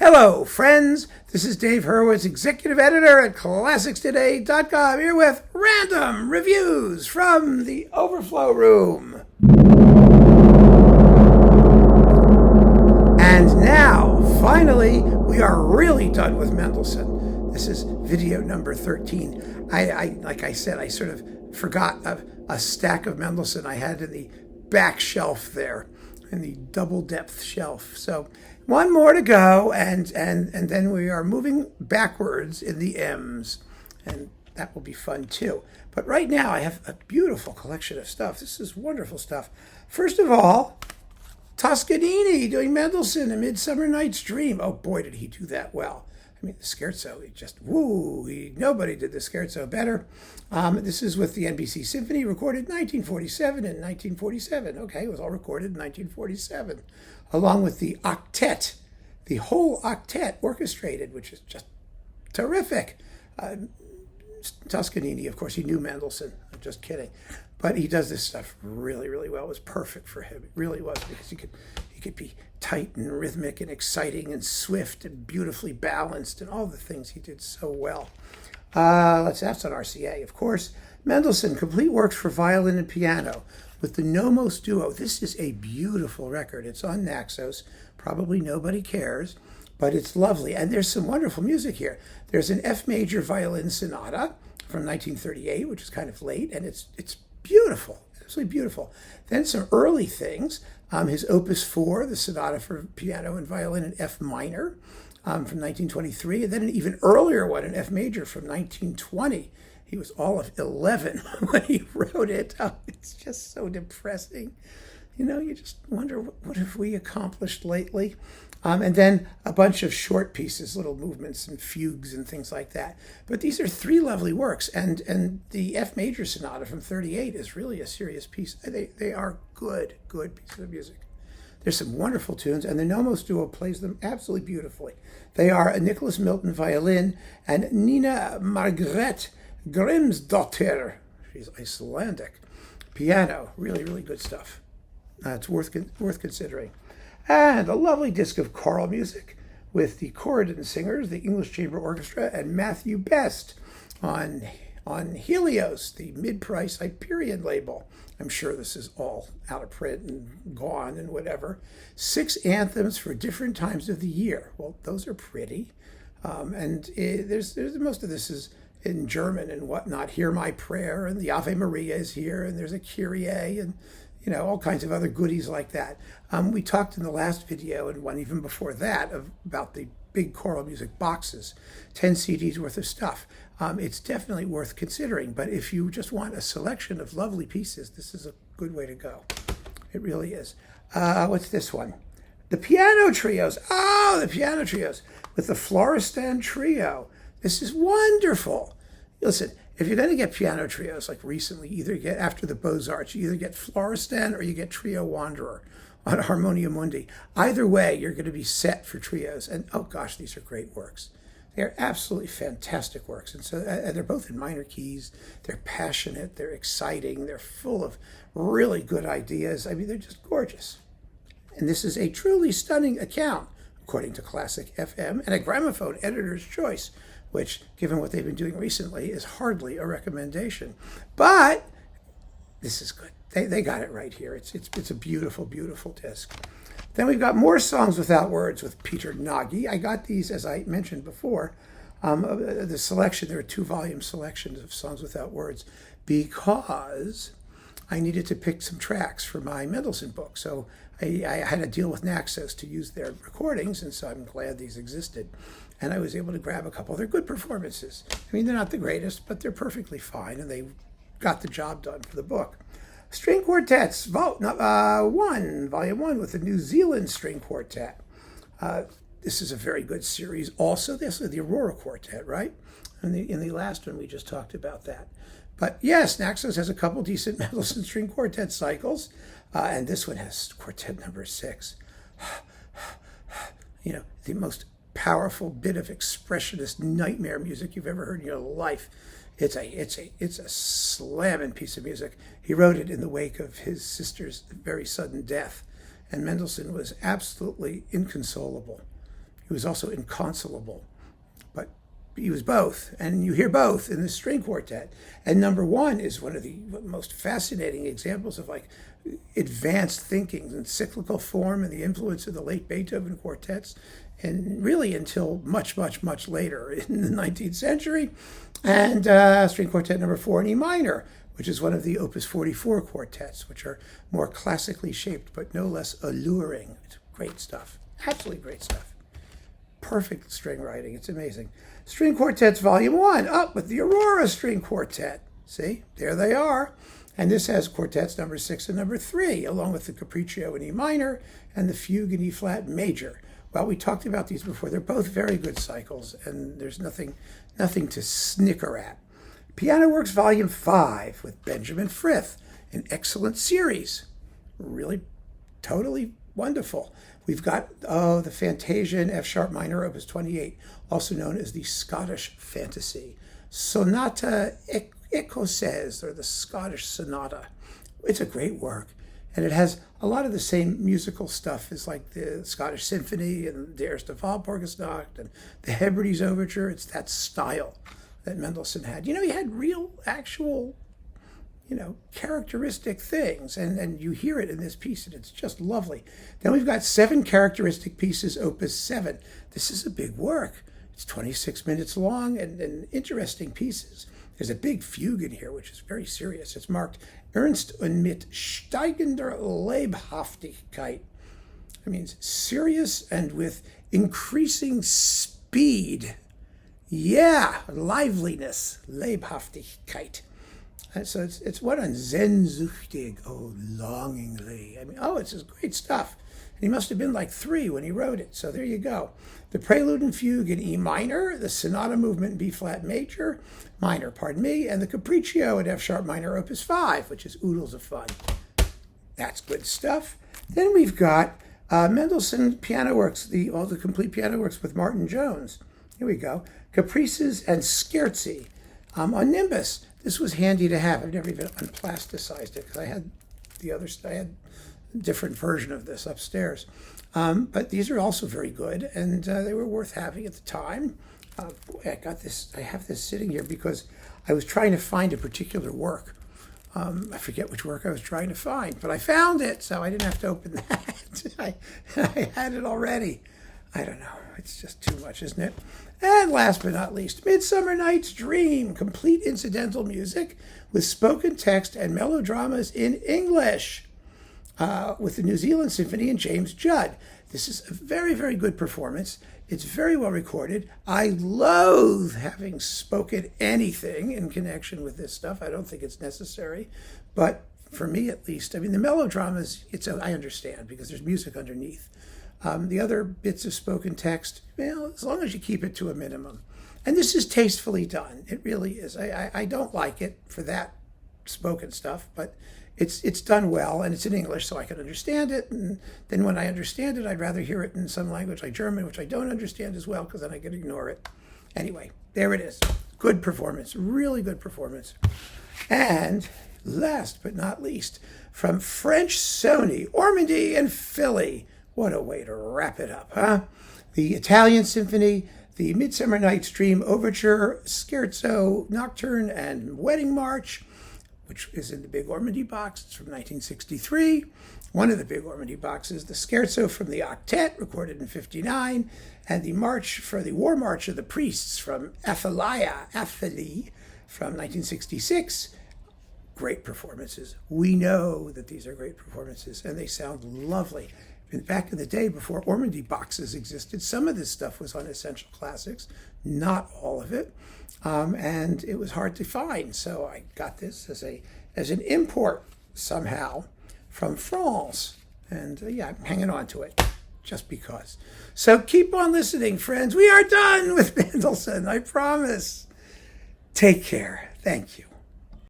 Hello, friends. This is Dave Hurwitz, executive editor at ClassicsToday.com, here with random reviews from the Overflow room. And now, finally, we are really done with Mendelssohn. This is video number 13. Like I said, I sort of forgot a stack of Mendelssohn I had in the back shelf there, in the double depth shelf. So one more to go, and then we are moving backwards in the M's, and that will be fun too. But right now I have a beautiful collection of stuff. This is wonderful stuff. First of all, Toscanini doing Mendelssohn, A Midsummer Night's Dream. Oh boy, did he do that well. I mean, the scherzo, nobody did the scherzo better. This is with the NBC Symphony, recorded 1947 and 1947. Okay, it was all recorded in 1947, along with the octet, the whole octet orchestrated, which is just terrific. Toscanini, of course, he knew Mendelssohn. I'm just kidding. But he does this stuff really, really well. It was perfect for him. It really was, because he could be tight and rhythmic and exciting and swift and beautifully balanced and all the things he did so well. That's on RCA, of course. Mendelssohn, complete works for violin and piano with the Nomos Duo. This is a beautiful record. It's on Naxos. Probably nobody cares, but it's lovely. And there's some wonderful music here. There's an F major violin sonata from 1938, which is kind of late, and it's beautiful, absolutely beautiful. Then some early things. His Opus 4, the sonata for piano and violin in F minor from 1923, and then an even earlier one, an F major from 1920. He was all of 11 when he wrote it. Oh, it's just so depressing. You know, you just wonder, what have we accomplished lately? And then a bunch of short pieces, little movements and fugues and things like that. But these are three lovely works, and the F major sonata from 38 is really a serious piece. They are good pieces of music. There's some wonderful tunes, and the Nomos Duo plays them absolutely beautifully. They are a Nicholas Milton violin and Nina Margrethe Grimsdottir, she's Icelandic, piano. Really, really good stuff. It's worth considering. And a lovely disc of choral music with the Corridon Singers, the English Chamber Orchestra, and Matthew Best on Helios, the mid-price Hyperion label. I'm sure this is all out of print and gone and whatever. 6 anthems for different times of the year. Well, those are pretty. There's most of this is in German and whatnot. Hear My Prayer, and the Ave Maria is here, and there's a Kyrie, and all kinds of other goodies like that. We talked in the last video, and one even before that, about the big choral music boxes, 10 CDs worth of stuff. It's definitely worth considering, but if you just want a selection of lovely pieces, this is a good way to go. It really is. What's this one? The piano trios. Oh, the piano trios with the Florestan Trio. This is wonderful. Listen, if you're going to get piano trios, like recently, either get after the Beaux-Arts, you either get Florestan or you get Trio Wanderer on Harmonia Mundi. Either way, you're going to be set for trios. And oh gosh, these are great works. They're absolutely fantastic works. And so they're both in minor keys. They're passionate. They're exciting. They're full of really good ideas. I mean, they're just gorgeous. And this is a truly stunning account, according to Classic FM, and a gramophone editor's choice, which, given what they've been doing recently, is hardly a recommendation. But this is good. They got it right here. It's a beautiful, beautiful disc. Then we've got more Songs Without Words with Peter Nagy. I got these, as I mentioned before, the selection. There are 2-volume selections of Songs Without Words, because I needed to pick some tracks for my Mendelssohn book. So I had to deal with Naxos to use their recordings, and so I'm glad these existed. And I was able to grab a couple. They're good performances. I mean, they're not the greatest, but they're perfectly fine, and they got the job done for the book. String Quartets, Volume 1, with the New Zealand String Quartet. This is a very good series. Also, this is the Aurora Quartet, right? In the last one, we just talked about that. But yes, Naxos has a couple decent Mendelssohn String Quartet cycles, and this one has Quartet number 6. The most powerful bit of expressionist nightmare music you've ever heard in your life. It's a slamming piece of music. He wrote it in the wake of his sister's very sudden death, and Mendelssohn was absolutely inconsolable. He was also inconsolable, but he was both, and you hear both in the string quartet. And number one is one of the most fascinating examples of like advanced thinking and cyclical form and the influence of the late Beethoven quartets, and really until much, much, much later in the 19th century. And string quartet number 4 in E minor, which is one of the Opus 44 quartets, which are more classically shaped but no less alluring. It's great stuff, absolutely great stuff. Perfect string writing, it's amazing. String Quartets Volume 1, up with the Aurora String Quartet. See, there they are. And this has quartets number 6 and number 3, along with the Capriccio in E minor and the Fugue in E flat major. Well, we talked about these before. They're both very good cycles, and there's nothing to snicker at. Piano Works Volume 5 with Benjamin Frith, an excellent series. Really, totally wonderful. We've got, the Fantasia in F sharp minor, Opus 28, also known as the Scottish Fantasy. Sonata Écossaise, or the Scottish Sonata. It's a great work. And it has a lot of the same musical stuff as like the Scottish Symphony and the Eerste Walpurgisnacht and the Hebrides Overture. It's that style that Mendelssohn had. He had real, actual, characteristic things. And you hear it in this piece, and it's just lovely. Then we've got 7 characteristic pieces, Opus 7. This is a big work. It's 26 minutes long and interesting pieces. There's a big fugue in here, which is very serious. It's marked Ernst und mit steigender Lebhaftigkeit. It means serious and with increasing speed. Yeah, liveliness, Lebhaftigkeit. And so it's what on sehnsüchtig, longingly. It's just great stuff. And he must have been like 3 when he wrote it. So there you go. The Prelude and Fugue in E minor, the Sonata Movement in B flat minor, and the Capriccio in F sharp minor, Opus 5, which is oodles of fun. That's good stuff. Then we've got Mendelssohn Piano Works, all the complete piano works with Martin Jones. Here we go. Caprices and Scherzi on Nimbus. This was handy to have. I've never even unplasticized it because I had a different version of this upstairs. But these are also very good, and they were worth having at the time. I have this sitting here because I was trying to find a particular work. I forget which work I was trying to find, but I found it, so I didn't have to open that. I had it already. I don't know. It's just too much, isn't it? And last but not least, Midsummer Night's Dream, complete incidental music with spoken text and melodramas in English. With the New Zealand Symphony and James Judd. This is a very, very good performance. It's very well recorded. I loathe having spoken anything in connection with this stuff. I don't think it's necessary. But for me, at least, the melodramas, I understand because there's music underneath. The other bits of spoken text, as long as you keep it to a minimum. And this is tastefully done. It really is. I don't like it for that spoken stuff, but it's done well, and it's in English, so I can understand it. And then when I understand it, I'd rather hear it in some language like German, which I don't understand as well, because then I can ignore it. Anyway, there it is. Good performance, really good performance. And last but not least, from French Sony, Ormandy and Philly. What a way to wrap it up, huh? The Italian Symphony, the Midsummer Night's Dream Overture, Scherzo, Nocturne, and Wedding March, which is in the big Ormandy box. It's from 1963. One of the big Ormandy boxes, the Scherzo from the Octet, recorded in 59, and the March for the War March of the Priests from Athalie from 1966. Great performances. We know that these are great performances, and they sound lovely. And back in the day, before Ormandy boxes existed, some of this stuff was on Essential Classics, not all of it. And it was hard to find, so I got this as an import somehow from France, and I'm hanging on to it just because. So keep on listening, friends. We are done with Mendelssohn, I promise. Take care. Thank you.